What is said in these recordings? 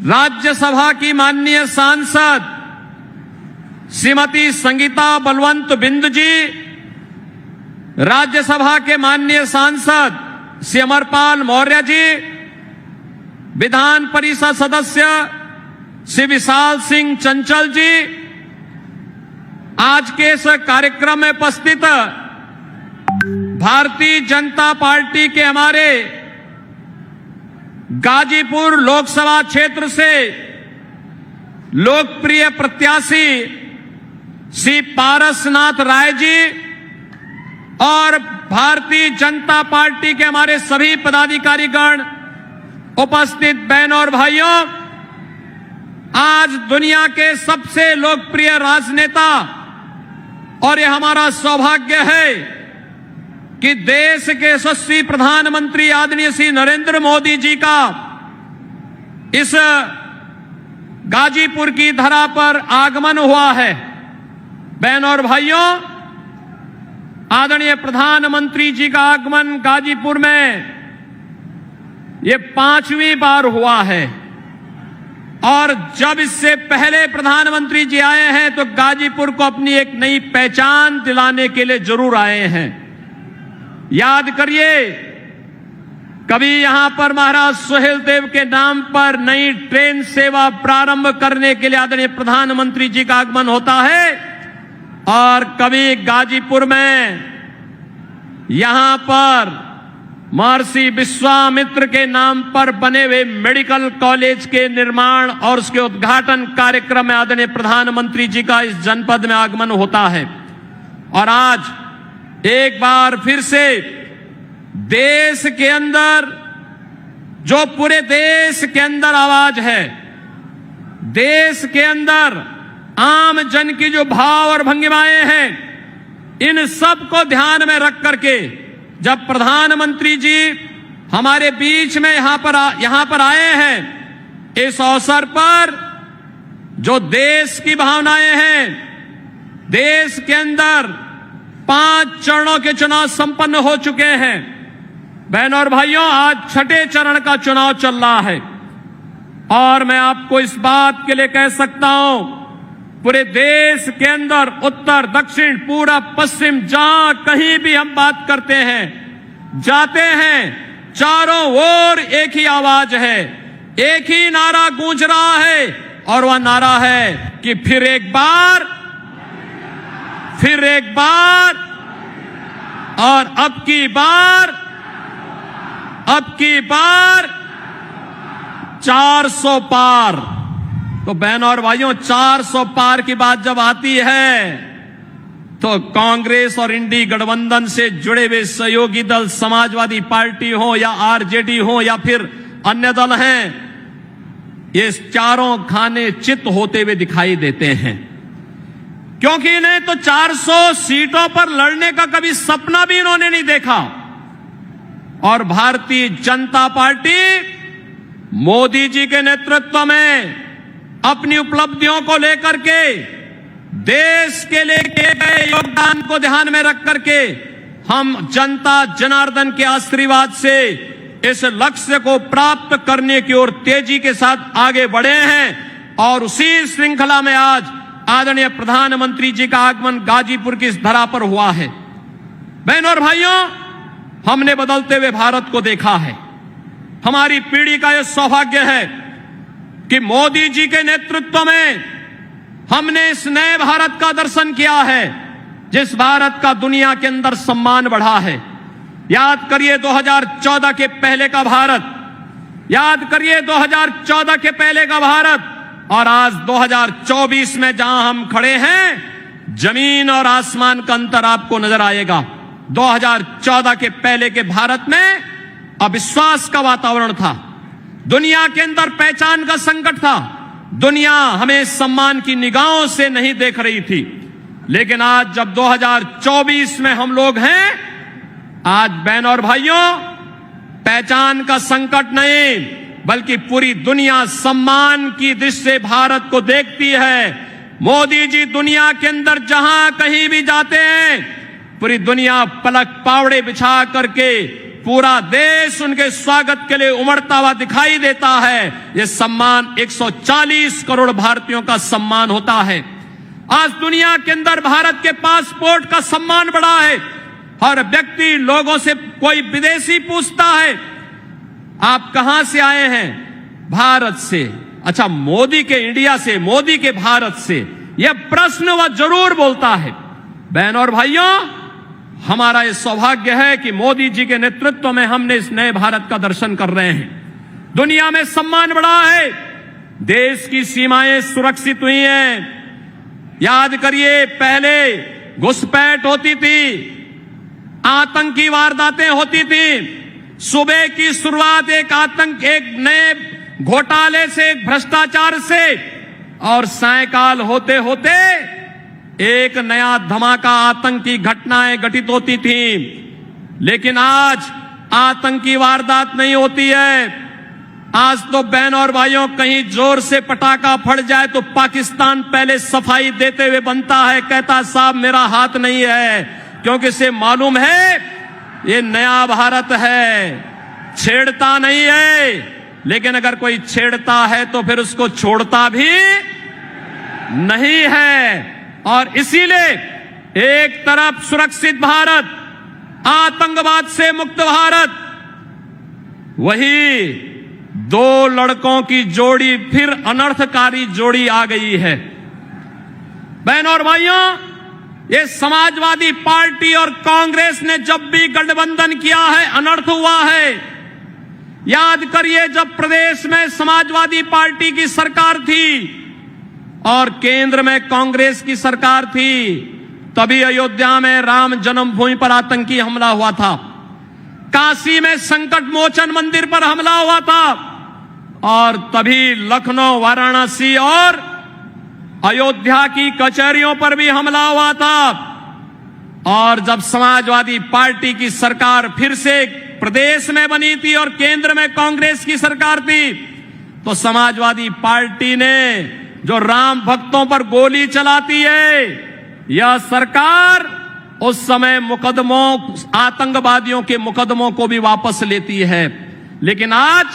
राज्यसभा की माननीय सांसद श्रीमती संगीता बलवंत बिंद जी, राज्यसभा के माननीय सांसद श्री अमरपाल मौर्य जी, विधान परिषद सदस्य श्री विशाल सिंह चंचल जी, आज के इस कार्यक्रम में उपस्थित भारतीय जनता पार्टी के हमारे गाजीपुर लोकसभा क्षेत्र से लोकप्रिय प्रत्याशी श्री पारसनाथ राय जी और भारतीय जनता पार्टी के हमारे सभी पदाधिकारीगण, उपस्थित बहनों और भाइयों, आज दुनिया के सबसे लोकप्रिय राजनेता, और ये हमारा सौभाग्य है कि देश के यशस्वी प्रधानमंत्री आदरणीय श्री नरेंद्र मोदी जी का इस गाजीपुर की धरा पर आगमन हुआ है। बहनों और भाइयों, आदरणीय प्रधानमंत्री जी का आगमन गाजीपुर में ये 5वीं बार हुआ है, और जब इससे पहले प्रधानमंत्री जी आए हैं तो गाजीपुर को अपनी एक नई पहचान दिलाने के लिए जरूर आए हैं। याद करिए, कभी यहां पर महाराज सुहेलदेव के नाम पर नई ट्रेन सेवा प्रारंभ करने के लिए आदरणीय प्रधानमंत्री जी का आगमन होता है, और कभी गाजीपुर में यहां पर महर्षि विश्वामित्र के नाम पर बने हुए मेडिकल कॉलेज के निर्माण और उसके उद्घाटन कार्यक्रम में आदरणीय प्रधानमंत्री जी का इस जनपद में आगमन होता है। और आज एक बार फिर से देश के अंदर, जो पूरे देश के अंदर आवाज है, देश के अंदर आम जन की जो भाव और भंगिमाएं हैं, इन सब को ध्यान में रख करके जब प्रधानमंत्री जी हमारे बीच में यहां पर आए हैं, इस अवसर पर जो देश की भावनाएं हैं, देश के अंदर 5 चरणों के चुनाव संपन्न हो चुके हैं। बहनों और भाइयों, आज 6ठे चरण का चुनाव चल रहा है, और मैं आपको इस बात के लिए कह सकता हूं, पूरे देश के अंदर उत्तर, दक्षिण, पूरब, पश्चिम, जहां कहीं भी हम बात करते हैं, जाते हैं, चारों ओर एक ही आवाज है, एक ही नारा गूंज रहा है, और वह नारा है कि फिर एक बार, और अब की बार 400 पार। तो बहनों और भाइयों, 400 पार की बात जब आती है तो कांग्रेस और इंडी गठबंधन से जुड़े हुए सहयोगी दल, समाजवादी पार्टी हो या आरजेडी हो या फिर अन्य दल हैं, ये चारों खाने चित होते हुए दिखाई देते हैं, क्योंकि इन्हें तो 400 सीटों पर लड़ने का कभी सपना भी इन्होंने नहीं देखा। और भारतीय जनता पार्टी मोदी जी के नेतृत्व में अपनी उपलब्धियों को लेकर के, देश के लिए किए गए योगदान को ध्यान में रख करके, हम जनता जनार्दन के आशीर्वाद से इस लक्ष्य को प्राप्त करने की ओर तेजी के साथ आगे बढ़े हैं। और उसी श्रृंखला में आज आदरणीय प्रधानमंत्री जी का आगमन गाजीपुर की इस धरा पर हुआ है। बहनों और भाइयों, हमने बदलते हुए भारत को देखा है। हमारी पीढ़ी का यह सौभाग्य है कि मोदी जी के नेतृत्व में हमने इस नए भारत का दर्शन किया है, जिस भारत का दुनिया के अंदर सम्मान बढ़ा है। याद करिए 2014 के पहले का भारत, याद करिए 2014 के पहले का भारत, और आज 2024 में जहां हम खड़े हैं, जमीन और आसमान का अंतर आपको नजर आएगा। 2014 के पहले के भारत में अविश्वास का वातावरण था, दुनिया के अंदर पहचान का संकट था, दुनिया हमें सम्मान की निगाहों से नहीं देख रही थी। लेकिन आज जब 2024 में हम लोग हैं, आज बहनों और भाइयों, पहचान का संकट नहीं, बल्कि पूरी दुनिया सम्मान की दृष्टि से भारत को देखती है। मोदी जी दुनिया के अंदर जहां कहीं भी जाते हैं, पूरी दुनिया पलक पावड़े बिछा करके पूरा देश उनके स्वागत के लिए उमड़ता हुआ दिखाई देता है। यह सम्मान 140 करोड़ भारतीयों का सम्मान होता है। आज दुनिया के अंदर भारत के पासपोर्ट का सम्मान बढ़ा है। हर व्यक्ति, लोगों से कोई विदेशी पूछता है आप कहां से आए हैं? भारत से। अच्छा, मोदी के इंडिया से, मोदी के भारत से, यह प्रश्न वह जरूर बोलता है। बहन और भाइयों, हमारा यह सौभाग्य है कि मोदी जी के नेतृत्व में हमने इस नए भारत का दर्शन कर रहे हैं। दुनिया में सम्मान बढ़ा है, देश की सीमाएं सुरक्षित हुई हैं। याद करिए, पहले घुसपैठ होती थी, आतंकी वारदातें होती थी। सुबह की शुरुआत एक नए घोटाले से, एक भ्रष्टाचार से, और सायकाल होते होते एक नया धमाका, आतंकी घटनाएं घटित होती थी। लेकिन आज आतंकी वारदात नहीं होती है। आज तो बहन और भाइयों, कहीं जोर से पटाखा फट जाए तो पाकिस्तान पहले सफाई देते हुए बनता है, कहता साहब मेरा हाथ नहीं है, क्योंकि इसे मालूम है ये नया भारत है, छेड़ता नहीं है। लेकिन अगर कोई छेड़ता है तो फिर उसको छोड़ता भी नहीं है। और इसीलिए एक तरफ सुरक्षित भारत, आतंकवाद से मुक्त भारत, वही दो लड़कों की जोड़ी, फिर अनर्थकारी जोड़ी आ गई है। बहन और भाइयों, ये समाजवादी पार्टी और कांग्रेस ने जब भी गठबंधन किया है, अनर्थ हुआ है। याद करिए, जब प्रदेश में समाजवादी पार्टी की सरकार थी और केंद्र में कांग्रेस की सरकार थी, तभी अयोध्या में राम जन्मभूमि पर आतंकी हमला हुआ था, काशी में संकट मोचन मंदिर पर हमला हुआ था, और तभी लखनऊ, वाराणसी और अयोध्या की कचहरियों पर भी हमला हुआ था। और जब समाजवादी पार्टी की सरकार फिर से प्रदेश में बनी थी और केंद्र में कांग्रेस की सरकार थी, तो समाजवादी पार्टी ने जो राम भक्तों पर गोली चलाती है, यह सरकार उस समय मुकदमों, आतंकवादियों के मुकदमों को भी वापस लेती है। लेकिन आज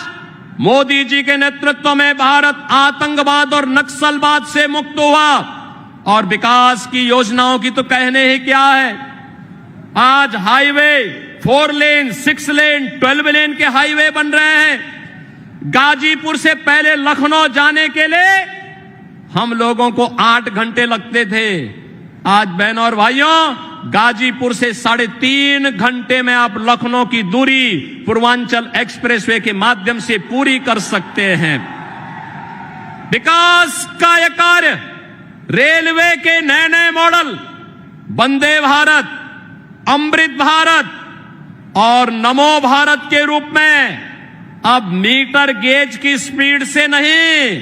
मोदी जी के नेतृत्व में भारत आतंकवाद और नक्सलवाद से मुक्त हुआ, और विकास की योजनाओं की तो कहने ही क्या है। आज हाईवे 4 लेन, 6 लेन, 12 लेन के हाईवे बन रहे हैं। गाजीपुर से पहले लखनऊ जाने के लिए हम लोगों को 8 घंटे लगते थे। आज बहनों और भाइयों, गाजीपुर से 3.5 घंटे में आप लखनऊ की दूरी पूर्वांचल एक्सप्रेसवे के माध्यम से पूरी कर सकते हैं। विकास का यह कार्य, रेलवे के नए नए मॉडल, वंदे भारत, अमृत भारत और नमो भारत के रूप में, अब मीटर गेज की स्पीड से नहीं,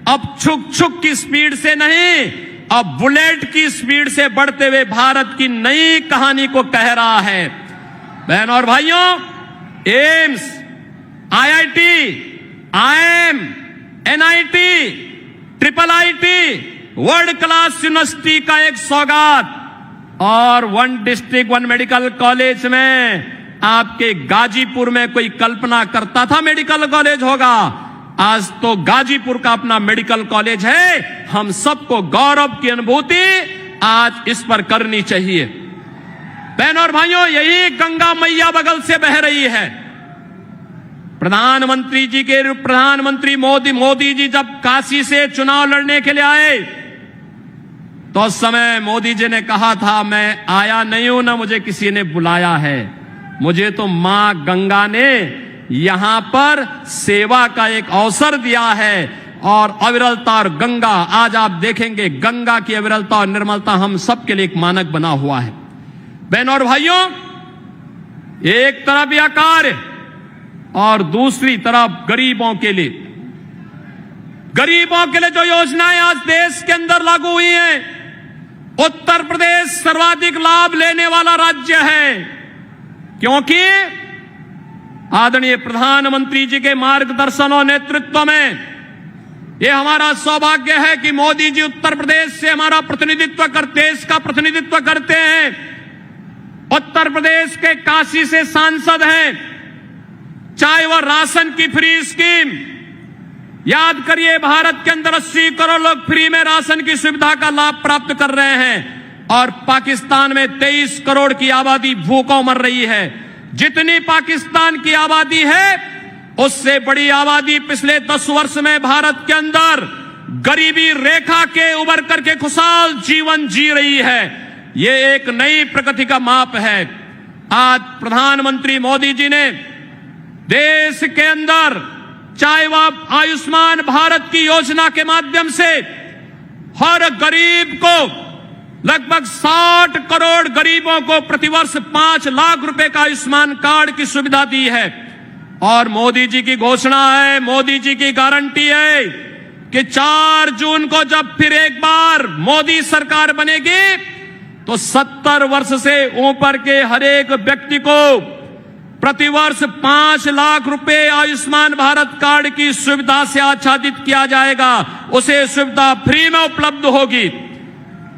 अब छुक छुक की स्पीड से नहीं, अब बुलेट की स्पीड से बढ़ते हुए भारत की नई कहानी को कह रहा है। बहनों और भाइयों, AIIMS, IIT, IIM, NIT, triple IT, world class university का एक सौगात, और 1 डिस्ट्रिक्ट 1 मेडिकल कॉलेज में आपके गाजीपुर में कोई कल्पना करता था मेडिकल कॉलेज होगा? आज तो गाजीपुर का अपना मेडिकल कॉलेज है। हम सबको गौरव की अनुभूति आज इस पर करनी चाहिए। बहनों और भाइयों, यही गंगा मैया बगल से बह रही है। प्रधानमंत्री मोदी जी जब काशी से चुनाव लड़ने के लिए आए, तो उस समय मोदी जी ने कहा था, मैं आया नहीं हूं, ना मुझे किसी ने बुलाया है, मुझे तो मां गंगा ने यहां पर सेवा का एक अवसर दिया है। और अविरलता और गंगा, आज आप देखेंगे गंगा की अविरलता और निर्मलता हम सबके लिए एक मानक बना हुआ है। बहनों और भाइयों, एक तरफ यह कार्य और दूसरी तरफ गरीबों के लिए जो योजनाएं आज देश के अंदर लागू हुई हैं, उत्तर प्रदेश सर्वाधिक लाभ लेने वाला राज्य है, क्योंकि आदरणीय प्रधानमंत्री जी के मार्गदर्शन और नेतृत्व में यह हमारा सौभाग्य है कि मोदी जी उत्तर प्रदेश से हमारा प्रतिनिधित्व करते, देश का प्रतिनिधित्व करते हैं। उत्तर प्रदेश के काशी से सांसद हैं, चाहे वह राशन की फ्री स्कीम, याद करिए भारत के अंदर 80 करोड़ लोग फ्री में राशन की सुविधा का लाभ प्राप्त कर रहे हैं और पाकिस्तान में 23 करोड़ की आबादी भूखों मर रही है। जितनी पाकिस्तान की आबादी है उससे बड़ी आबादी पिछले 10 वर्ष में भारत के अंदर गरीबी रेखा के उबर करके खुशहाल जीवन जी रही है। ये एक नई प्रगति का माप है। आज प्रधानमंत्री मोदी जी ने देश के अंदर चाहे वह आयुष्मान भारत की योजना के माध्यम से हर गरीब को लगभग 60 करोड़ गरीबों को प्रतिवर्ष 5 लाख रुपए का आयुष्मान कार्ड की सुविधा दी है। और मोदी जी की घोषणा है, मोदी जी की गारंटी है कि 4 जून को जब फिर एक बार मोदी सरकार बनेगी तो 70 वर्ष से ऊपर के हर एक व्यक्ति को प्रतिवर्ष 5 लाख रुपए आयुष्मान भारत कार्ड की सुविधा से आच्छादित किया जाएगा। उसे सुविधा फ्री में उपलब्ध होगी।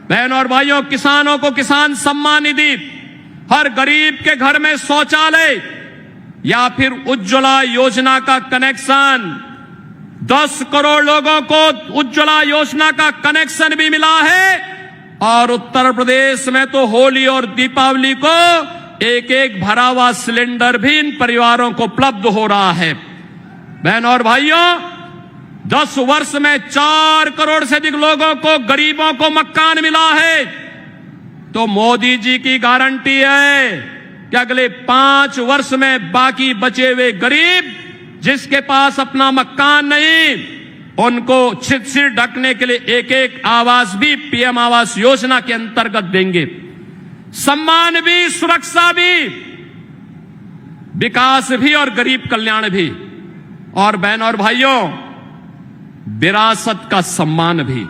बहनों और भाइयों, किसानों को किसान सम्मान निधि, हर गरीब के घर में शौचालय या फिर उज्ज्वला योजना का कनेक्शन, 10 करोड़ लोगों को उज्ज्वला योजना का कनेक्शन भी मिला है। और उत्तर प्रदेश में तो होली और दीपावली को एक एक भरा हुआ सिलेंडर भी इन परिवारों को उपलब्ध हो रहा है। बहनों और भाइयों, 10 वर्ष में 4 करोड़ से अधिक लोगों को, गरीबों को मकान मिला है। तो मोदी जी की गारंटी है कि अगले 5 वर्ष में बाकी बचे हुए गरीब जिसके पास अपना मकान नहीं, उनको छित से ढकने के लिए एक एक आवास भी पीएम आवास योजना के अंतर्गत देंगे। सम्मान भी, सुरक्षा भी, विकास भी और गरीब कल्याण भी। और बहनों और भाइयों, विरासत का सम्मान भी।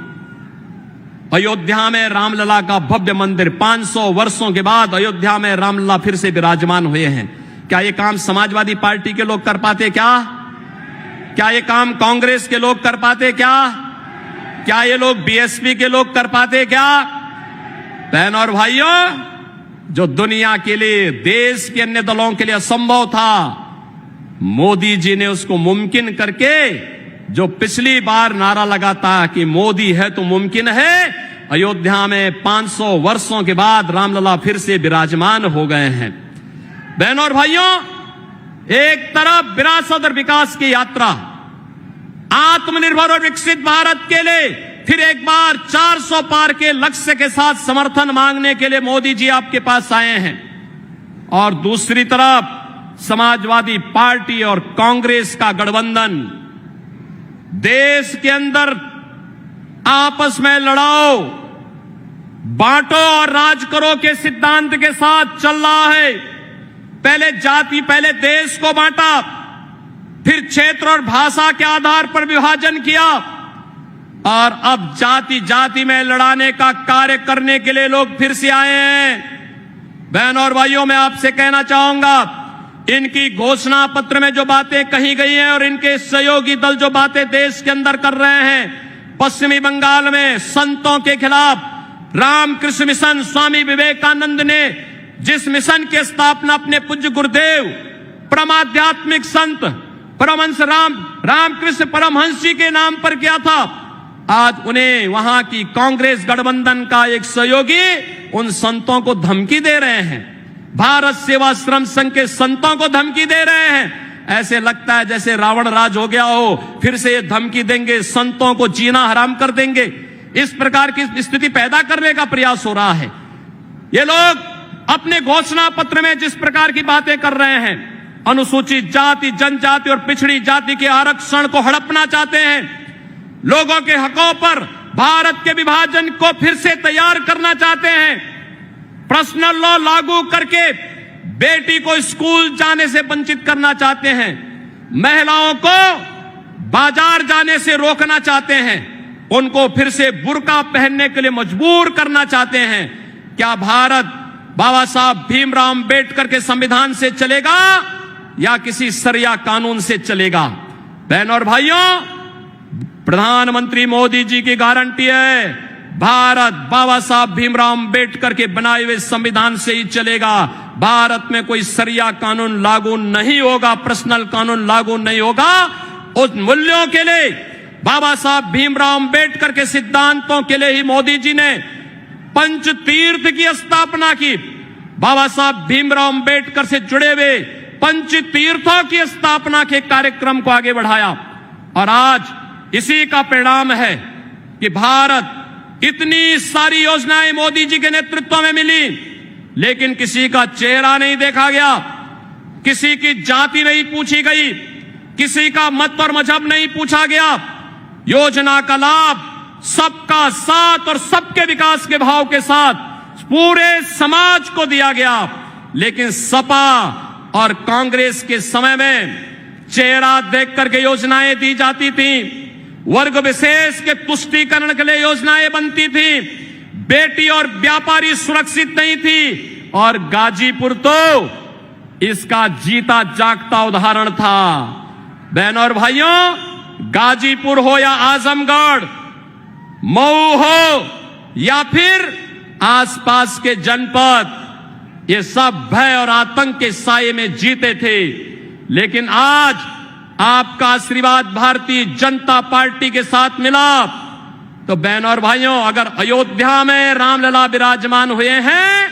अयोध्या में रामलला का भव्य मंदिर 500 वर्षों के बाद अयोध्या में रामलला फिर से विराजमान हुए हैं। क्या ये काम समाजवादी पार्टी के लोग कर पाते? क्या ये काम कांग्रेस के लोग कर पाते? क्या ये लोग बीएसपी के लोग कर पाते? बहनों और भाइयों, जो दुनिया के लिए, देश के अन्य दलों के लिए असंभव था, मोदी जी ने उसको मुमकिन करके, जो पिछली बार नारा लगाता कि मोदी है तो मुमकिन है, अयोध्या में 500 वर्षों के बाद रामलला फिर से विराजमान हो गए हैं। बहनों और भाइयों, एक तरफ विरासत और विकास की यात्रा, आत्मनिर्भर और विकसित भारत के लिए फिर एक बार 400 पार के लक्ष्य के साथ समर्थन मांगने के लिए मोदी जी आपके पास आए हैं। और दूसरी तरफ समाजवादी पार्टी और कांग्रेस का गठबंधन देश के अंदर आपस में लड़ाओ, बांटो और राज करो के सिद्धांत के साथ चल रहा है। पहले देश को बांटा, फिर क्षेत्र और भाषा के आधार पर विभाजन किया और अब जाति जाति में लड़ाने का कार्य करने के लिए लोग फिर से आए हैं। बहनों और भाइयों, मैं आपसे कहना चाहूंगा, इनकी घोषणा पत्र में जो बातें कही गई हैं और इनके सहयोगी दल जो बातें देश के अंदर कर रहे हैं, पश्चिमी बंगाल में संतों के खिलाफ रामकृष्ण मिशन, स्वामी विवेकानंद ने जिस मिशन की स्थापना अपने पूज्य गुरुदेव परमाध्यात्मिक संत परमहंस रामकृष्ण परमहंस जी के नाम पर किया था, आज उन्हें वहां की कांग्रेस गठबंधन का एक सहयोगी उन संतों को धमकी दे रहे हैं। भारत सेवाश्रम संघ के संतों को धमकी दे रहे हैं। ऐसे लगता है जैसे रावण राज हो गया हो, फिर से ये धमकी देंगे, संतों को जीना हराम कर देंगे। इस प्रकार की स्थिति पैदा करने का प्रयास हो रहा है। ये लोग अपने घोषणा पत्र में जिस प्रकार की बातें कर रहे हैं, अनुसूचित जाति, जनजाति और पिछड़ी जाति के आरक्षण को हड़पना चाहते हैं, लोगों के हकों पर भारत के विभाजन को फिर से तैयार करना चाहते हैं, पर्सनल लॉ लागू करके बेटी को स्कूल जाने से वंचित करना चाहते हैं, महिलाओं को बाजार जाने से रोकना चाहते हैं, उनको फिर से बुर्का पहनने के लिए मजबूर करना चाहते हैं। क्या भारत बाबा साहब भीमराव अंबेडकर के संविधान से चलेगा या किसी सरिया कानून से चलेगा? बहनों और भाइयों, प्रधानमंत्री मोदी जी की गारंटी है, भारत बाबा साहब भीमराव अंबेडकर के बनाए हुए संविधान से ही चलेगा। भारत में कोई सरिया कानून लागू नहीं होगा, पर्सनल कानून लागू नहीं होगा। उस मूल्यों के लिए, बाबा साहब भीमराव अंबेडकर के सिद्धांतों के लिए ही मोदी जी ने पंच तीर्थ की स्थापना की। बाबा साहब भीमराव अंबेडकर से जुड़े हुए पंच तीर्थों की स्थापना के कार्यक्रम को आगे बढ़ाया और आज इसी का परिणाम है कि भारत, इतनी सारी योजनाएं मोदी जी के नेतृत्व में मिली, लेकिन किसी का चेहरा नहीं देखा गया, किसी की जाति नहीं पूछी गई, किसी का मत और मजहब नहीं पूछा गया। योजना का लाभ सबका साथ और सबके विकास के भाव के साथ पूरे समाज को दिया गया। लेकिन सपा और कांग्रेस के समय में चेहरा देख करके योजनाएं दी जाती थी, वर्ग विशेष के तुष्टीकरण के लिए योजनाएं बनती थी, बेटी और व्यापारी सुरक्षित नहीं थी। और गाजीपुर तो इसका जीता जागता उदाहरण था। बहनों और भाइयों, गाजीपुर हो या आजमगढ़, मऊ हो या फिर आसपास के जनपद, ये सब भय और आतंक के साये में जीते थे। लेकिन आज आपका आशीर्वाद भारतीय जनता पार्टी के साथ मिला तो बहनों और भाइयों, अगर अयोध्या में रामलला विराजमान हुए हैं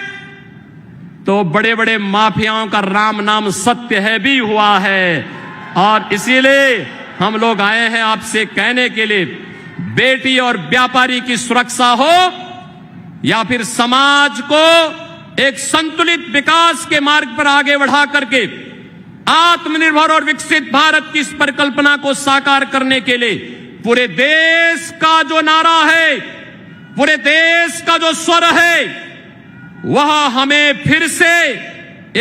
तो बड़े बड़े माफियाओं का राम नाम सत्य है भी हुआ है। और इसीलिए हम लोग आए हैं आपसे कहने के लिए, बेटी और व्यापारी की सुरक्षा हो या फिर समाज को एक संतुलित विकास के मार्ग पर आगे बढ़ा करके आत्मनिर्भर और विकसित भारत की इस परिकल्पना को साकार करने के लिए पूरे देश का जो नारा है, पूरे देश का जो स्वर है, वह हमें फिर से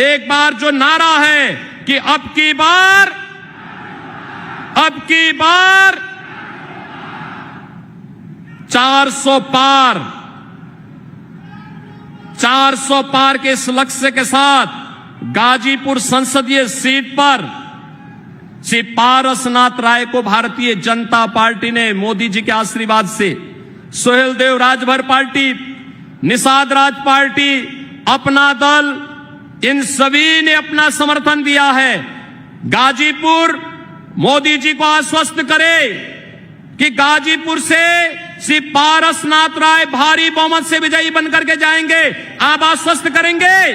एक बार जो नारा है कि अब की बार 400 पार के इस लक्ष्य के साथ गाजीपुर संसदीय सीट पर श्री पारसनाथ राय को भारतीय जनता पार्टी ने मोदी जी के आशीर्वाद से, सोहेल देव राजभर पार्टी, निषाद राज पार्टी, अपना दल, इन सभी ने अपना समर्थन दिया है। गाजीपुर मोदी जी को आश्वस्त करे कि गाजीपुर से श्री पारसनाथ राय भारी बहुमत से विजयी बनकर के जाएंगे। आप आश्वस्त करेंगे?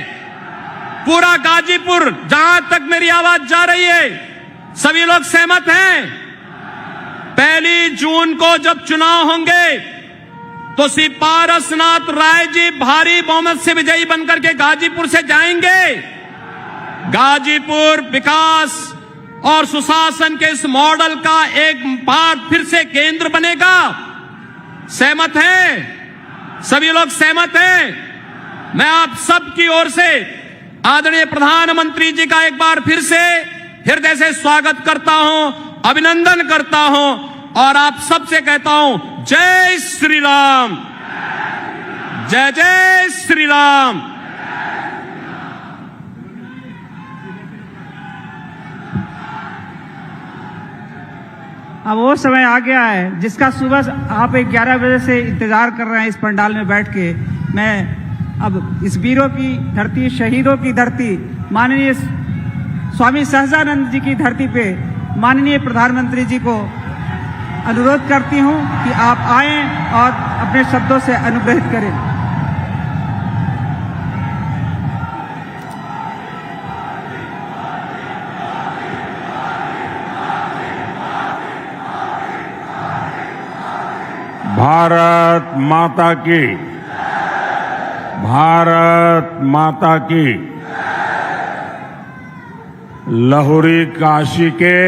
पूरा गाजीपुर, जहां तक मेरी आवाज जा रही है, सभी लोग सहमत हैं? 1 जून को जब चुनाव होंगे तो श्री पारसनाथ राय जी भारी बहुमत से विजयी बनकर के गाजीपुर से जाएंगे। गाजीपुर विकास और सुशासन के इस मॉडल का एक बार फिर से केंद्र बनेगा। सहमत हैं? सभी लोग सहमत हैं? मैं आप सबकी ओर से आदरणीय प्रधानमंत्री जी का एक बार फिर से हृदय से स्वागत करता हूं, अभिनंदन करता हूं और आप सबसे कहता हूं, जय श्री राम, जय जय श्री राम। अब वो समय आ गया है जिसका सुबह आप 11 बजे से इंतजार कर रहे हैं इस पंडाल में बैठ के। मैं अब इस वीरों की धरती, शहीदों की धरती, माननीय स्वामी सहजानंद जी की धरती पे माननीय प्रधानमंत्री जी को अनुरोध करती हूं कि आप आएं और अपने शब्दों से अनुग्रहित करें। भारत माता की, भारत माता की। लहुरी काशी के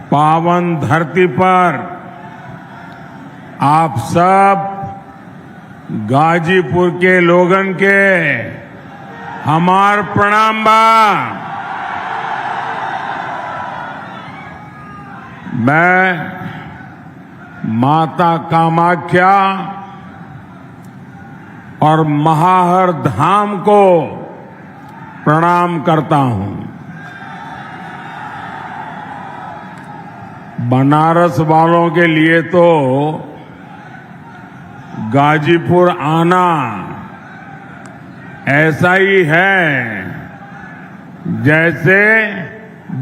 पावन धरती पर आप सब गाजीपुर के लोगन के हमार प्रणाम बा। मैं माता कामाख्या और महाहर धाम को प्रणाम करता हूं। बनारस वालों के लिए तो गाजीपुर आना ऐसा ही है जैसे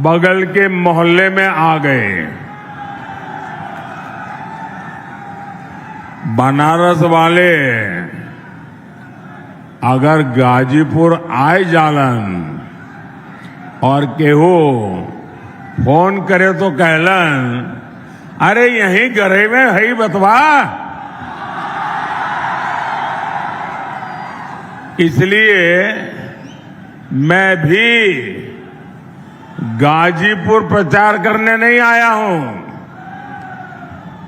बगल के मोहल्ले में आ गए। बनारस वाले अगर गाजीपुर आए जालन और केहू फोन करे तो कहलन, अरे यहीं घरे में है बतवा। इसलिए मैं भी गाजीपुर प्रचार करने नहीं आया हूं,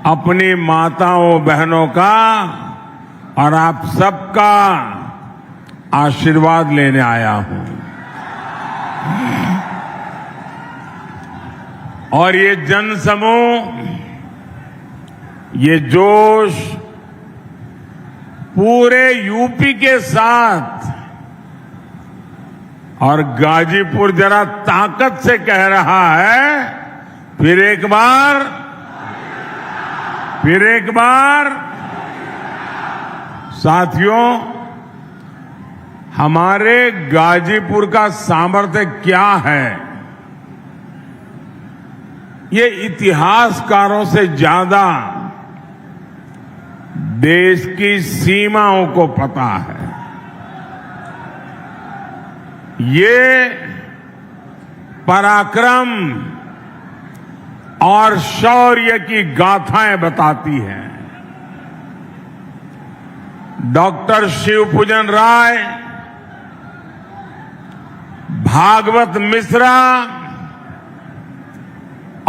अपनी माताओं बहनों का और आप सबका आशीर्वाद लेने आया हूं। और ये जनसमूह, ये जोश पूरे यूपी के साथ और गाजीपुर जरा ताकत से कह रहा है, फिर एक बार साथियों, हमारे गाजीपुर का सामर्थ्य क्या है, ये इतिहासकारों से ज्यादा देश की सीमाओं को पता है। ये पराक्रम और शौर्य की गाथाएं बताती हैं। डॉक्टर शिवपूजन राय, भागवत मिश्रा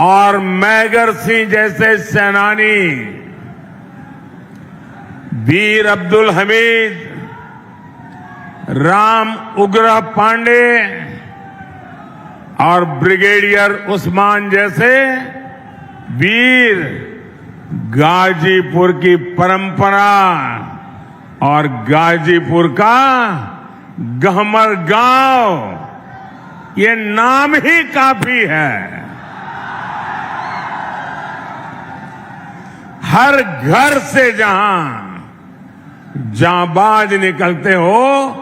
और मैगर सिंह जैसे सेनानी, वीर अब्दुल हमीद, राम उग्र पांडे और ब्रिगेडियर उस्मान जैसे वीर गाजीपुर की परंपरा और गाजीपुर का गहमर गांव, ये नाम ही काफी है। हर घर से जहां जांबाज निकलते हो,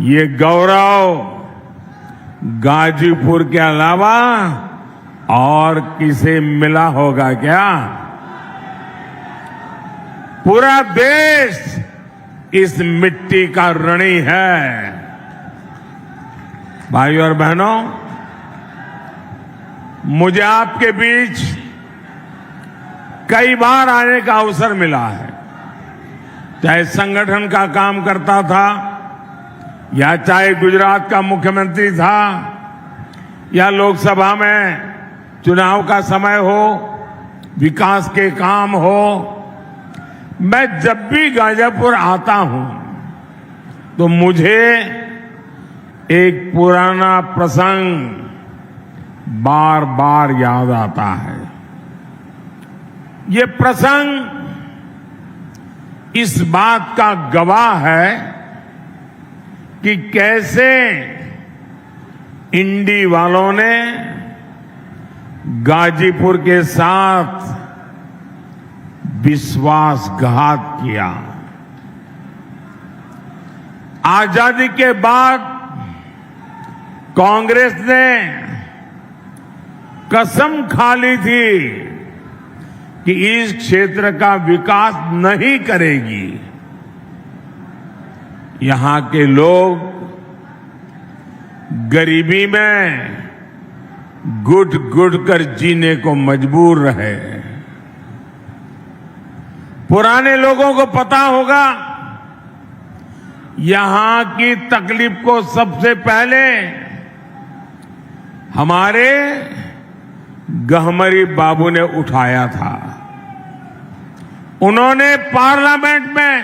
ये गौरव गाजीपुर के अलावा और किसे मिला होगा क्या? पूरा देश इस मिट्टी का ऋणी है। भाइयों और बहनों, मुझे आपके बीच कई बार आने का अवसर मिला है, चाहे संगठन का काम करता था, या चाहे गुजरात का मुख्यमंत्री था, या लोकसभा में चुनाव का समय हो, विकास के काम हो। मैं जब भी गाजीपुर आता हूं तो मुझे एक पुराना प्रसंग बार बार याद आता है। ये प्रसंग इस बात का गवाह है कि कैसे इंडी वालों ने गाजीपुर के साथ विश्वासघात किया। आजादी के बाद कांग्रेस ने कसम खा ली थी कि इस क्षेत्र का विकास नहीं करेगी। यहां के लोग गरीबी में घुट घुट कर जीने को मजबूर रहे। पुराने लोगों को पता होगा, यहां की तकलीफ को सबसे पहले हमारे गहमरी बाबू ने उठाया था। उन्होंने पार्लियामेंट में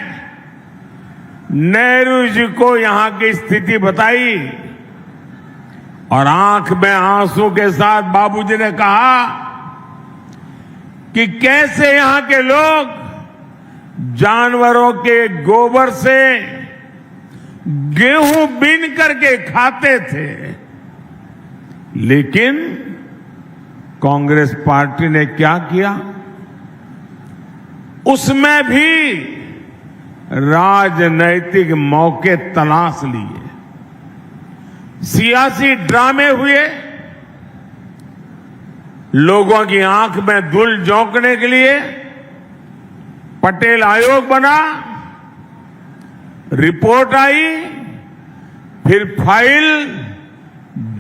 नेहरू जी को यहां की स्थिति बताई और आंख में आंसू के साथ बाबूजी ने कहा कि कैसे यहां के लोग जानवरों के गोबर से गेहूं बीन करके खाते थे, लेकिन कांग्रेस पार्टी ने क्या किया? उसमें भी राजनैतिक मौके तलाश लिए, सियासी ड्रामे हुए, लोगों की आंख में धूल झोंकने के लिए पटेल आयोग बना, रिपोर्ट आई, फिर फाइल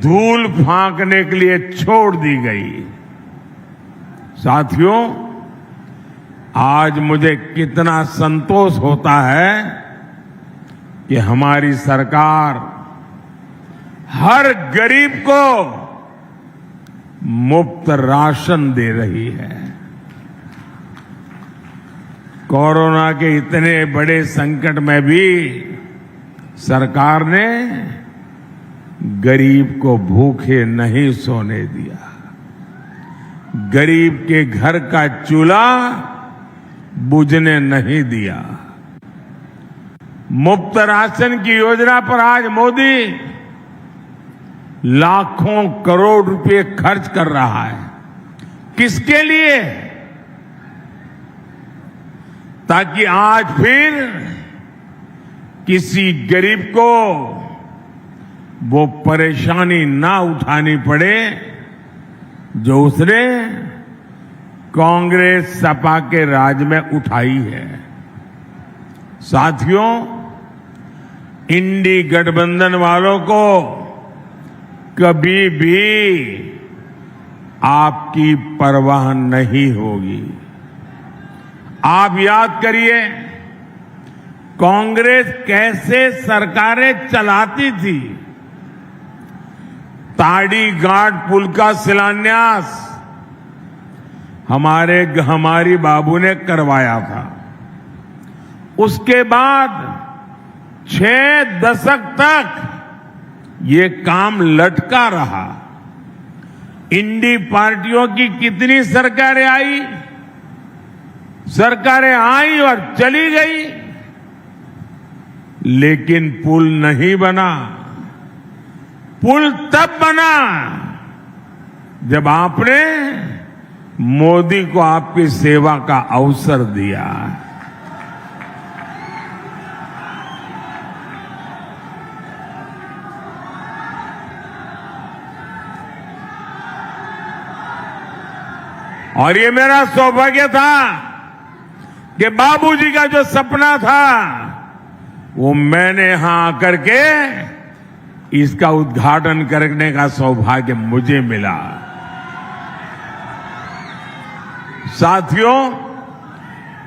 धूल फांकने के लिए छोड़ दी गई। साथियों, आज मुझे कितना संतोष होता है कि हमारी सरकार हर गरीब को मुफ्त राशन दे रही है। कोरोना के इतने बड़े संकट में भी सरकार ने गरीब को भूखे नहीं सोने दिया, गरीब के घर का चूल्हा बुझने नहीं दिया। मुफ्त राशन की योजना पर आज मोदी लाखों करोड़ रुपए खर्च कर रहा है। किसके लिए? ताकि आज फिर किसी गरीब को वो परेशानी ना उठानी पड़े जो उसने कांग्रेस सपा के राज में उठाई है। साथियों, इंडी गठबंधन वालों को कभी भी आपकी परवाह नहीं होगी। आप याद करिए, कांग्रेस कैसे सरकारें चलाती थी। ताड़ी घाट पुल का शिलान्यास हमारी बाबू ने करवाया था। उसके बाद 6 दशक तक ये काम लटका रहा। इंडी पार्टियों की कितनी सरकारें आई और चली गई, लेकिन पुल नहीं बना। पुल तब बना जब आपने मोदी को आपकी सेवा का अवसर दिया। और ये मेरा सौभाग्य था कि बाबूजी का जो सपना था वो मैंने यहां आकर के इसका उद्घाटन करने का सौभाग्य मुझे मिला। साथियों,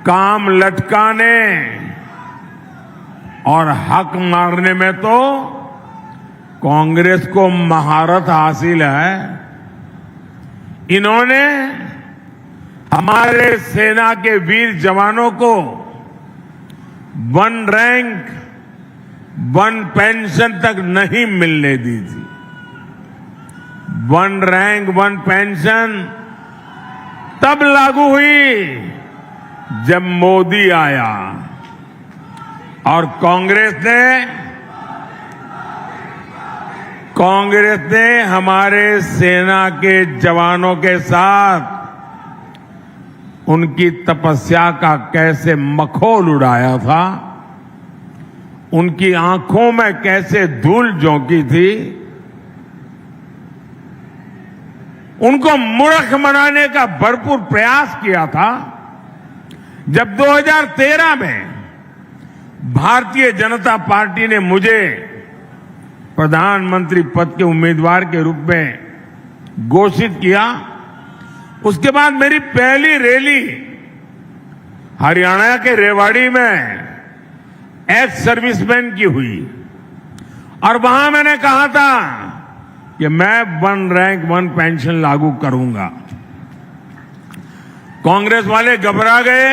काम लटकाने और हक मारने में तो कांग्रेस को महारत हासिल है। इन्होंने हमारे सेना के वीर जवानों को 1 रैंक 1 पेंशन तक नहीं मिलने दी थी। 1 रैंक 1 पेंशन तब लागू हुई जब मोदी आया और कांग्रेस ने हमारे सेना के जवानों के साथ उनकी तपस्या का कैसे मखौल उड़ाया था, उनकी आंखों में कैसे धूल झोंकी थी, उनको मूर्ख बनाने का भरपूर प्रयास किया था। जब 2013 में भारतीय जनता पार्टी ने मुझे प्रधानमंत्री पद के उम्मीदवार के रूप में घोषित किया, उसके बाद मेरी पहली रैली हरियाणा के रेवाड़ी में एक्स सर्विसमैन की हुई और वहां मैंने कहा था कि मैं 1 रैंक 1 पेंशन लागू करूंगा। कांग्रेस वाले घबरा गए,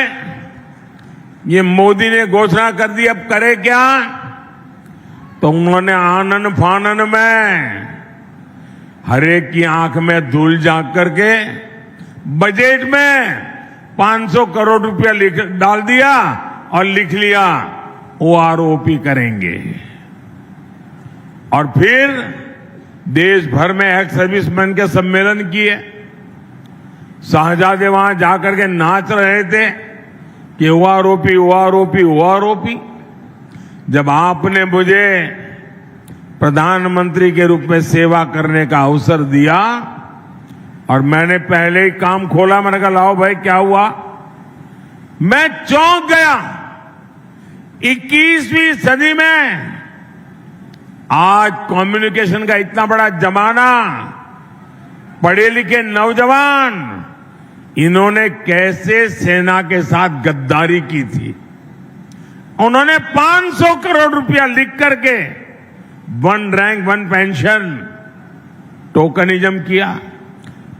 ये मोदी ने घोषणा कर दी, अब करे क्या? तो उन्होंने आनन फानन में हरेक की आंख में धूल झांक करके बजट में 500 करोड़ रुपया डाल दिया और लिख लिया ओआरओपी करेंगे। और फिर देश भर में एक्स सर्विसमैन के सम्मेलन किए। शाहजादे वहां जाकर के नाच रहे थे, कि वो आरोपी। जब आपने मुझे प्रधानमंत्री के रूप में सेवा करने का अवसर दिया और मैंने पहले ही काम खोला, मैंने कहा लाओ भाई क्या हुआ, मैं चौंक गया। 21वीं सदी में आज कम्युनिकेशन का इतना बड़ा जमाना, पढ़े लिखे नौजवान, इन्होंने कैसे सेना के साथ गद्दारी की थी। उन्होंने 500 करोड़ रुपया लिख करके 1 रैंक 1 पेंशन टोकनिज्म किया।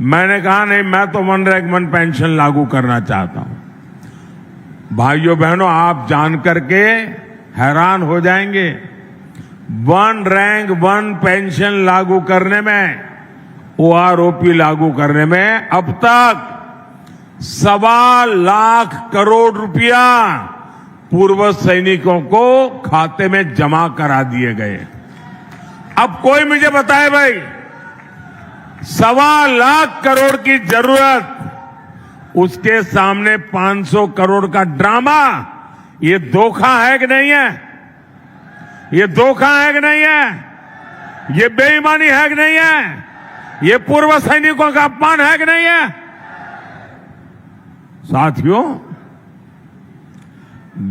मैंने कहा नहीं, मैं तो 1 रैंक 1 पेंशन लागू करना चाहता हूं। भाइयों बहनों, आप जान करके हैरान हो जाएंगे, 1 रैंक 1 पेंशन लागू करने में, ओआरओपी लागू करने में अब तक 1.25 लाख करोड़ रुपया पूर्व सैनिकों को खाते में जमा करा दिए गए। अब कोई मुझे बताए भाई, 1.25 लाख करोड़ की जरूरत, उसके सामने 500 करोड़ का ड्रामा, ये धोखा है कि नहीं है? ये धोखा है कि नहीं है? ये बेईमानी है कि नहीं है? ये पूर्व सैनिकों का अपमान है कि नहीं है? साथियों,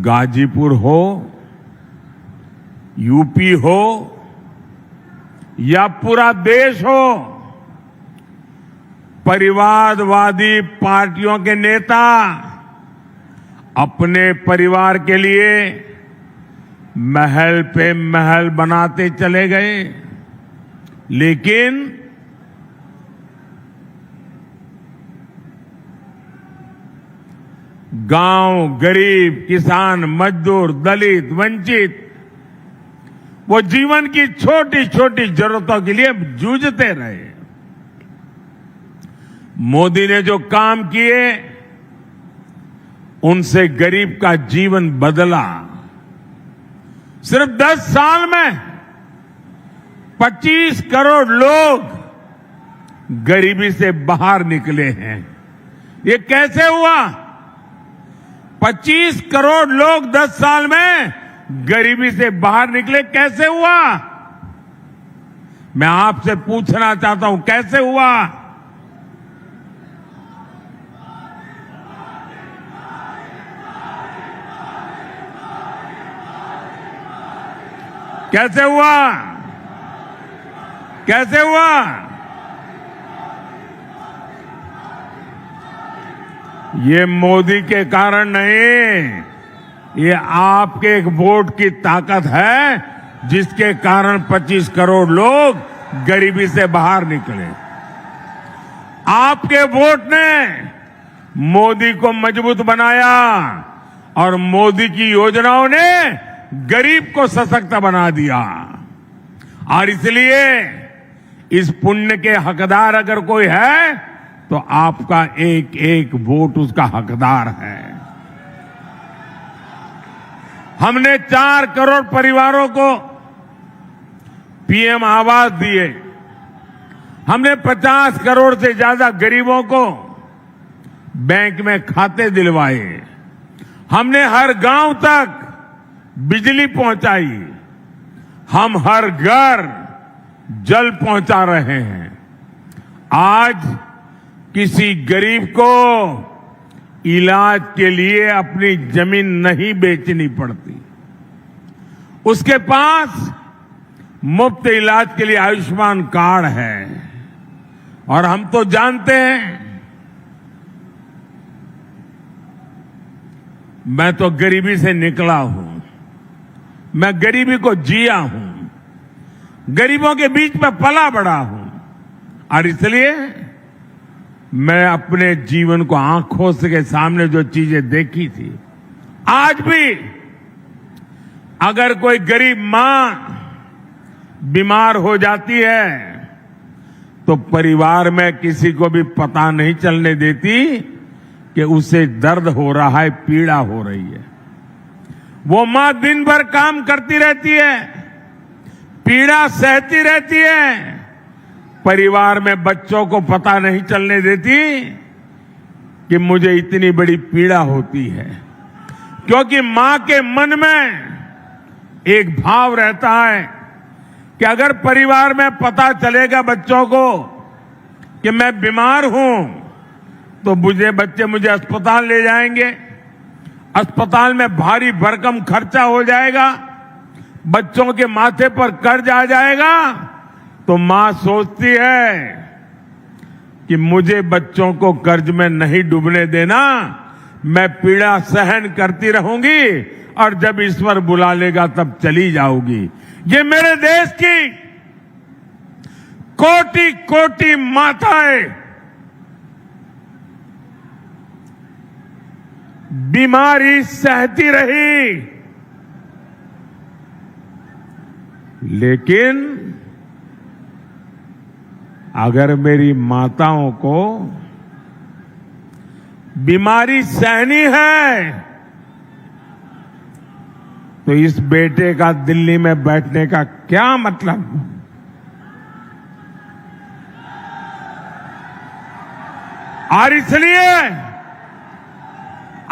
गाजीपुर हो, यूपी हो या पूरा देश हो, परिवारवादी पार्टियों के नेता अपने परिवार के लिए महल पे महल बनाते चले गए, लेकिन गांव, गरीब, किसान, मजदूर, दलित, वंचित, वो जीवन की छोटी छोटी जरूरतों के लिए जूझते रहे। मोदी ने जो काम किए, उनसे गरीब का जीवन बदला। सिर्फ 10 साल में 25 करोड़ लोग गरीबी से बाहर निकले हैं। ये कैसे हुआ? 25 करोड़ लोग 10 साल में गरीबी से बाहर निकले, कैसे हुआ? मैं आपसे पूछना चाहता हूं, कैसे हुआ? कैसे हुआ? कैसे हुआ? ये मोदी के कारण नहीं, ये आपके एक वोट की ताकत है, जिसके कारण 25 करोड़ लोग गरीबी से बाहर निकले। आपके वोट ने मोदी को मजबूत बनाया और मोदी की योजनाओं ने गरीब को सशक्त बना दिया। और इसलिए इस पुण्य के हकदार अगर कोई है तो आपका एक एक वोट उसका हकदार है। हमने 4 करोड़ परिवारों को पीएम आवास दिए। हमने 50 करोड़ से ज्यादा गरीबों को बैंक में खाते दिलवाए। हमने हर गांव तक बिजली पहुंचाई। हम हर घर जल पहुंचा रहे हैं। आज किसी गरीब को इलाज के लिए अपनी जमीन नहीं बेचनी पड़ती। उसके पास मुफ्त इलाज के लिए आयुष्मान कार्ड है। और हम तो जानते हैं, मैं तो गरीबी से निकला हूं, मैं गरीबी को जिया हूं, गरीबों के बीच में पला बड़ा हूं। और इसलिए मैं अपने जीवन को आंखों के सामने जो चीजें देखी थी, आज भी अगर कोई गरीब मां बीमार हो जाती है तो परिवार में किसी को भी पता नहीं चलने देती कि उसे दर्द हो रहा है, पीड़ा हो रही है। वो मां दिन भर काम करती रहती है, पीड़ा सहती रहती है, परिवार में बच्चों को पता नहीं चलने देती कि मुझे इतनी बड़ी पीड़ा होती है। क्योंकि मां के मन में एक भाव रहता है कि अगर परिवार में पता चलेगा बच्चों को कि मैं बीमार हूं तो बच्चे मुझे अस्पताल ले जाएंगे, अस्पताल में भारी भरकम खर्चा हो जाएगा, बच्चों के माथे पर कर्ज आ जाएगा, तो मां सोचती है कि मुझे बच्चों को कर्ज में नहीं डूबने देना, मैं पीड़ा सहन करती रहूंगी और जब ईश्वर बुला लेगा तब चली जाऊंगी। ये मेरे देश की कोटि कोटि माताएं बीमारी सहती रही, लेकिन अगर मेरी माताओं को बीमारी सहनी है तो इस बेटे का दिल्ली में बैठने का क्या मतलब? और इसलिए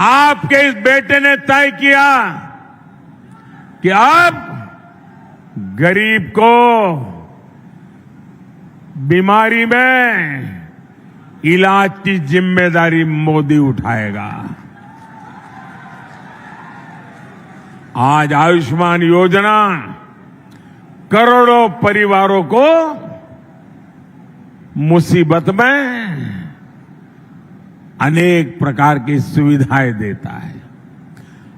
आपके इस बेटे ने तय किया कि अब गरीब को बीमारी में इलाज की जिम्मेदारी मोदी उठाएगा। आज आयुष्मान योजना करोड़ों परिवारों को मुसीबत में अनेक प्रकार की सुविधाएं देता है।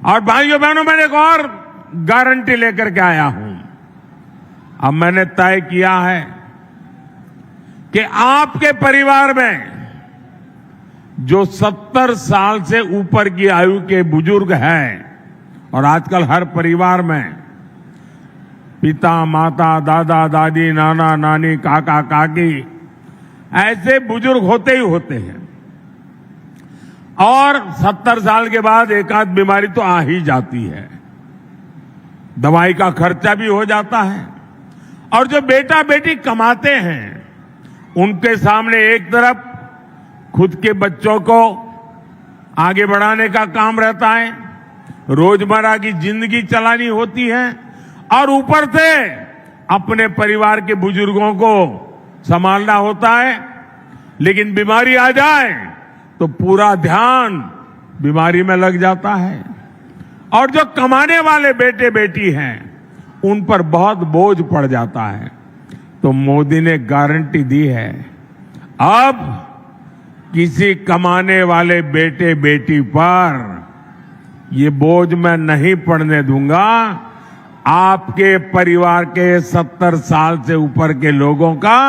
और भाइयों बहनों, मैंने एक और गारंटी लेकर के आया हूं। अब मैंने तय किया है कि आपके परिवार में जो 70 साल से ऊपर की आयु के बुजुर्ग हैं, और आजकल हर परिवार में पिता, माता, दादा, दादी, नाना, नानी, काका, काकी ऐसे बुजुर्ग होते ही होते हैं, और 70 साल के बाद एक आध बीमारी तो आ ही जाती है, दवाई का खर्चा भी हो जाता है। और जो बेटा बेटी कमाते हैं उनके सामने एक तरफ खुद के बच्चों को आगे बढ़ाने का काम रहता है, रोजमर्रा की जिंदगी चलानी होती है, और ऊपर से अपने परिवार के बुजुर्गों को संभालना होता है। लेकिन बीमारी आ जाए तो पूरा ध्यान बीमारी में लग जाता है, और जो कमाने वाले बेटे बेटी हैं उन पर बहुत बोझ पड़ जाता है। तो मोदी ने गारंटी दी है, अब किसी कमाने वाले बेटे बेटी पर ये बोझ मैं नहीं पड़ने दूंगा। आपके परिवार के 70 साल से ऊपर के लोगों का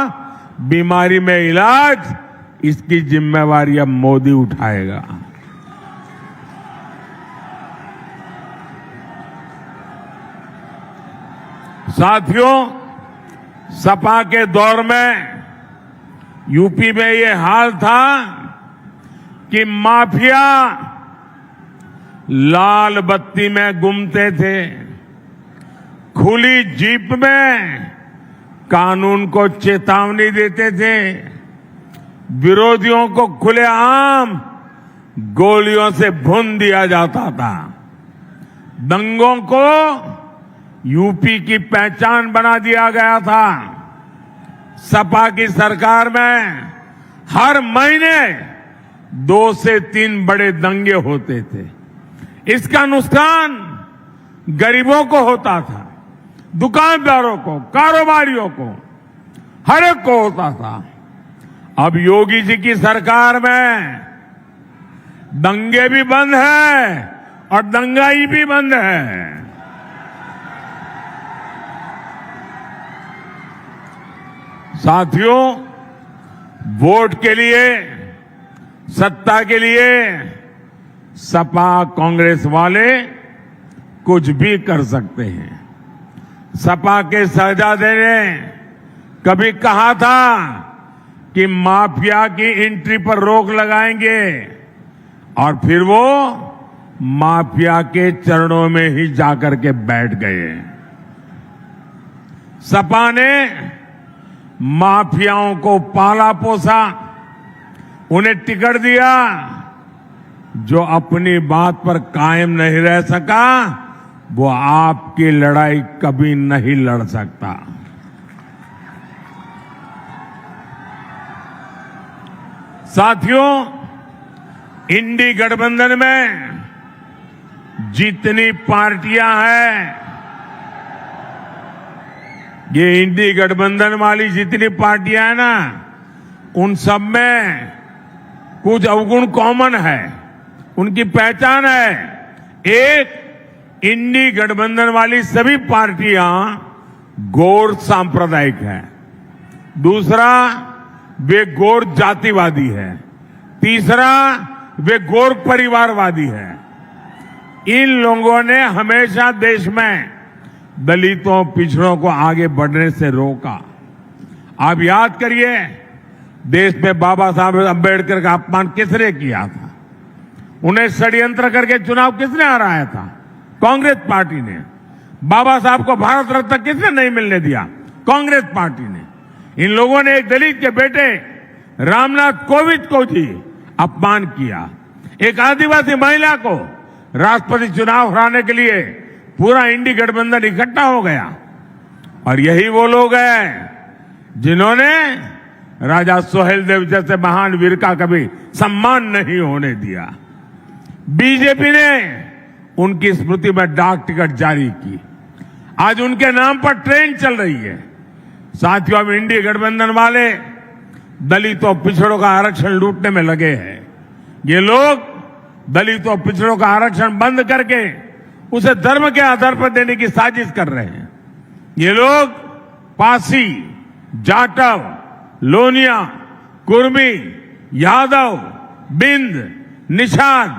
बीमारी में इलाज, इसकी जिम्मेवारी अब मोदी उठाएगा। साथियों, सपा के दौर में यूपी में ये हाल था कि माफिया लाल बत्ती में घूमते थे, खुली जीप में कानून को चेतावनी देते थे, विरोधियों को खुलेआम गोलियों से भून दिया जाता था, दंगों को यूपी की पहचान बना दिया गया था। सपा की सरकार में हर महीने 2 से 3 बड़े दंगे होते थे। इसका नुकसान गरीबों को होता था, दुकानदारों को, कारोबारियों को, हर एक को होता था। अब योगी जी की सरकार में दंगे भी बंद हैं और दंगाई भी बंद है। साथियों, वोट के लिए, सत्ता के लिए सपा कांग्रेस वाले कुछ भी कर सकते हैं। सपा के शहजादे ने कभी कहा था कि माफिया की एंट्री पर रोक लगाएंगे, और फिर वो माफिया के चरणों में ही जाकर के बैठ गए। सपा ने माफियाओं को पाला पोसा, उन्हें टिकट दिया, जो अपनी बात पर कायम नहीं रह सका, वो आपकी लड़ाई कभी नहीं लड़ सकता। साथियों, इंडी गठबंधन में जितनी पार्टियां हैं, ये इंडी गठबंधन वाली जितनी पार्टियां हैं ना, उन सब में कुछ अवगुण कॉमन है, उनकी पहचान है। एक, इंडी गठबंधन वाली सभी पार्टियां गौर सांप्रदायिक हैं। दूसरा, वे गौर जातिवादी है। तीसरा, वे गौर परिवारवादी है। इन लोगों ने हमेशा देश में दलितों, पिछड़ों को आगे बढ़ने से रोका। आप याद करिए, देश में बाबा साहब अंबेडकर का अपमान किसने किया था? उन्हें षड्यंत्र करके चुनाव किसने हराया था? कांग्रेस पार्टी ने। बाबा साहब को भारत रत्न किसने नहीं मिलने दिया? कांग्रेस पार्टी ने। इन लोगों ने एक दलित के बेटे रामनाथ कोविंद को भी अपमान किया। एक आदिवासी महिला को राष्ट्रपति चुनाव हराने के लिए पूरा इंडी गठबंधन इकट्ठा हो गया। और यही वो लोग हैं जिन्होंने राजा सोहेलदेव जैसे महान वीर का कभी सम्मान नहीं होने दिया। बीजेपी ने उनकी स्मृति में डाक टिकट जारी की। आज उनके नाम पर ट्रेन चल रही है। साथियों, अब इंडी गठबंधन वाले दलितों, पिछड़ों का आरक्षण लूटने में लगे हैं। ये लोग दलितों, पिछड़ों का आरक्षण बंद करके उसे धर्म के आधार पर देने की साजिश कर रहे हैं। ये लोग पासी, जाटव, लोनिया, कुर्मी, यादव, बिंद, निषाद,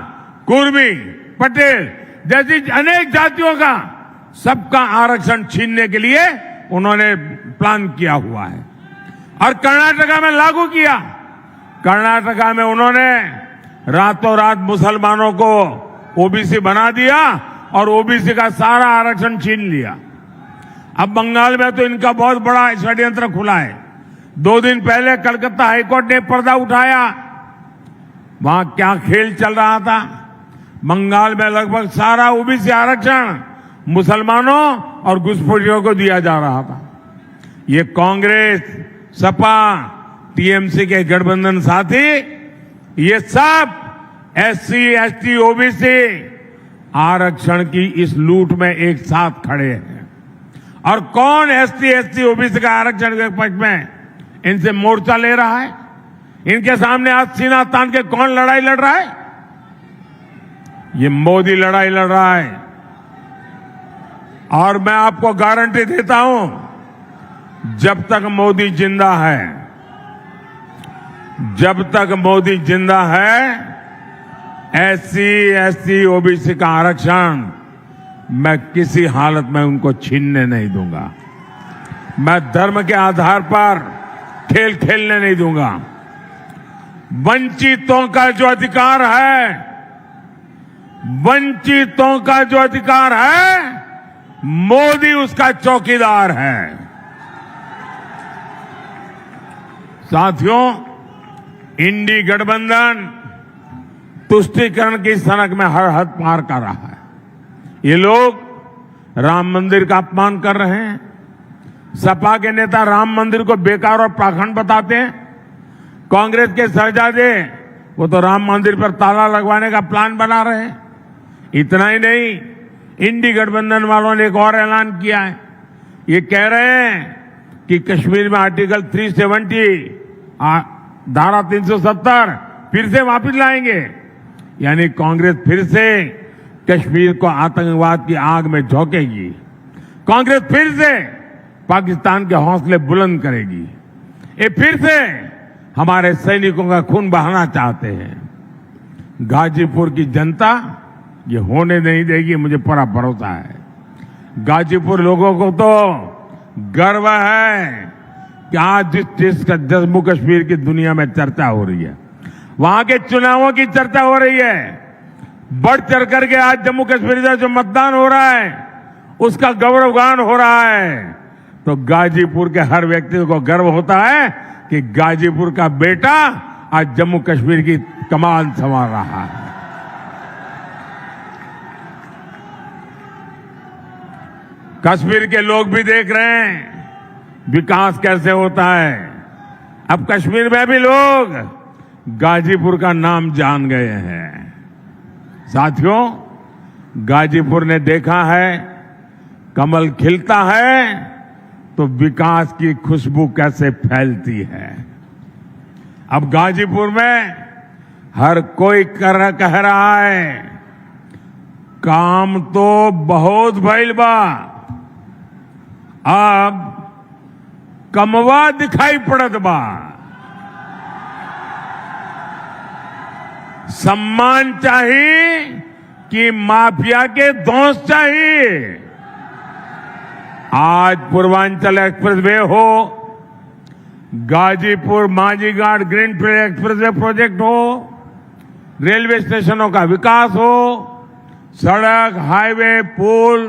कुर्मी, पटेल जैसी अनेक जातियों का सबका आरक्षण छीनने के लिए उन्होंने प्लान किया हुआ है और कर्नाटका में लागू किया। कर्नाटका में उन्होंने रातों रात मुसलमानों को ओबीसी बना दिया और ओबीसी का सारा आरक्षण छीन लिया। अब बंगाल में तो इनका बहुत बड़ा षड्यंत्र खुला है। 2 दिन पहले कलकत्ता हाईकोर्ट ने पर्दा उठाया। वहां क्या खेल चल रहा था? बंगाल में लगभग सारा ओबीसी आरक्षण मुसलमानों और घुसपैठियों को दिया जा रहा था। ये कांग्रेस, सपा, टीएमसी के गठबंधन साथी, ये सब एससी, एसटी, ओबीसी आरक्षण की इस लूट में एक साथ खड़े हैं। और कौन एसटी, एसटी, ओबीसी का आरक्षण के पक्ष में इनसे मोर्चा ले रहा है? इनके सामने आज सीना तान के कौन लड़ाई लड़ रहा है? ये मोदी लड़ाई लड़ रहा है। और मैं आपको गारंटी देता हूं, जब तक मोदी जिंदा है, जब तक मोदी जिंदा है, एससी, एसटी, ओबीसी का आरक्षण मैं किसी हालत में उनको छीनने नहीं दूंगा। मैं धर्म के आधार पर खेल खेलने नहीं दूंगा। वंचितों का जो अधिकार है, वंचितों का जो अधिकार है, मोदी उसका चौकीदार है। साथियों, इंडी गठबंधन तुष्टीकरण की सनक में हर हद पार कर रहा है। ये लोग राम मंदिर का अपमान कर रहे हैं। सपा के नेता राम मंदिर को बेकार और पाखंड बताते हैं। कांग्रेस के शहजादे वो तो राम मंदिर पर ताला लगवाने का प्लान बना रहे हैं। इतना ही नहीं, इंडी गठबंधन वालों ने एक और ऐलान किया है। ये कह रहे हैं कि कश्मीर में आर्टिकल 370, धारा 370 फिर से वापस लाएंगे। यानी कांग्रेस फिर से कश्मीर को आतंकवाद की आग में झोंकेगी। कांग्रेस फिर से पाकिस्तान के हौसले बुलंद करेगी। ये फिर से हमारे सैनिकों का खून बहाना चाहते हैं। गाजीपुर की जनता ये होने नहीं देगी, मुझे पूरा भरोसा है। गाजीपुर लोगों को तो गर्व है कि आज जिस जम्मू कश्मीर की दुनिया में चर्चा हो रही है, वहां के चुनावों की चर्चा हो रही है, बढ़ चढ़ करके आज जम्मू कश्मीर का जो मतदान हो रहा है उसका गौरवगान हो रहा है, तो गाजीपुर के हर व्यक्ति को गर्व होता है कि गाजीपुर का बेटा आज जम्मू कश्मीर की कमान संभाल रहा है। कश्मीर के लोग भी देख रहे हैं विकास कैसे होता है। अब कश्मीर में भी लोग गाजीपुर का नाम जान गए हैं। साथियों, गाजीपुर ने देखा है कमल खिलता है तो विकास की खुशबू कैसे फैलती है। अब गाजीपुर में हर कोई कह रहा है काम तो बहुत भइल बा, अब कमवा दिखाई पड़त बा। सम्मान चाहिए कि माफिया के दोस्त चाहिए। आज पूर्वांचल एक्सप्रेसवे हो, गाजीपुर मांझीघाट ग्रीनफील्ड एक्सप्रेसवे प्रोजेक्ट हो, रेलवे स्टेशनों का विकास हो, सड़क, हाईवे, पुल,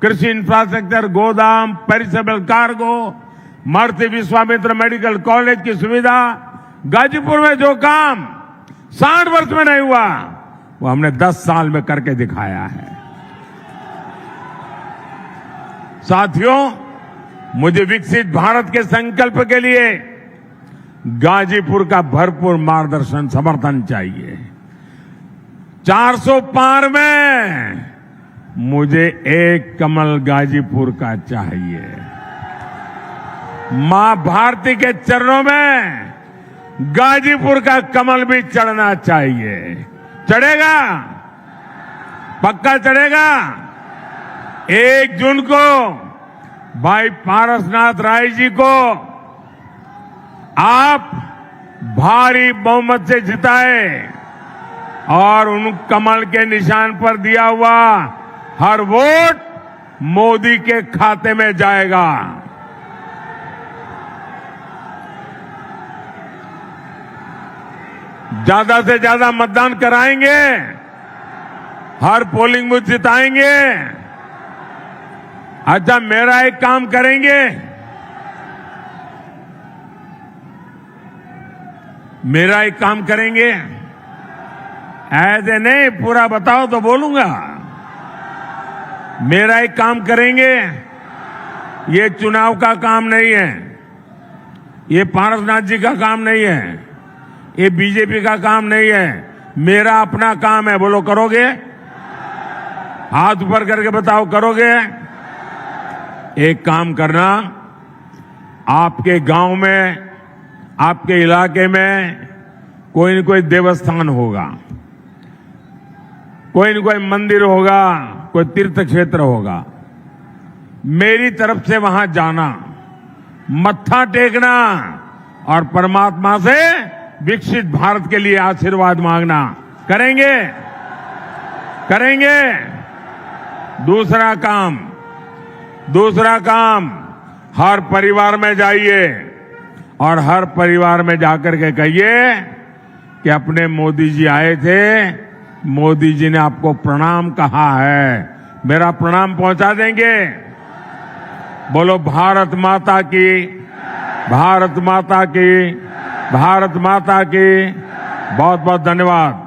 कृषि इंफ्रास्ट्रक्चर, गोदाम, पेरिसेबल कार्गो, महर्षि विश्वामित्र मेडिकल कॉलेज की सुविधा, गाजीपुर में जो काम 60 वर्ष में नहीं हुआ वो हमने 10 साल में करके दिखाया है। साथियों, मुझे विकसित भारत के संकल्प के लिए गाजीपुर का भरपूर मार्गदर्शन समर्थन चाहिए। 400 पार में मुझे एक कमल गाजीपुर का चाहिए। मां भारती के चरणों में गाजीपुर का कमल भी चढ़ना चाहिए। चढ़ेगा? पक्का चढ़ेगा? 1 जून को भाई पारसनाथ राय जी को आप भारी बहुमत से जिताए और उन कमल के निशान पर दिया हुआ हर वोट मोदी के खाते में जाएगा। ज्यादा से ज्यादा मतदान कराएंगे, हर पोलिंग बूथ जिताएंगे। अच्छा, मेरा एक काम करेंगे, मेरा एक काम करेंगे, ऐसे नहीं पूरा बताओ तो बोलूंगा। मेरा एक काम करेंगे, ये चुनाव का काम नहीं है, ये पारसनाथ जी का काम नहीं है, ये बीजेपी का काम नहीं है, मेरा अपना काम है। बोलो करोगे? हाथ ऊपर करके बताओ करोगे? एक काम करना, आपके गांव में, आपके इलाके में कोई न कोई देवस्थान होगा, कोई न कोई मंदिर होगा, कोई तीर्थ क्षेत्र होगा। मेरी तरफ से वहां जाना, मत्था टेकना और परमात्मा से विकसित भारत के लिए आशीर्वाद मांगना। करेंगे? करेंगे? दूसरा काम, हर परिवार में जाइए और हर परिवार में जाकर के कहिए कि अपने मोदी जी आए थे, मोदी जी ने आपको प्रणाम कहा है, मेरा प्रणाम पहुंचा देंगे। बोलो भारत माता की, भारत माता की, भारत माता की। बहुत बहुत धन्यवाद।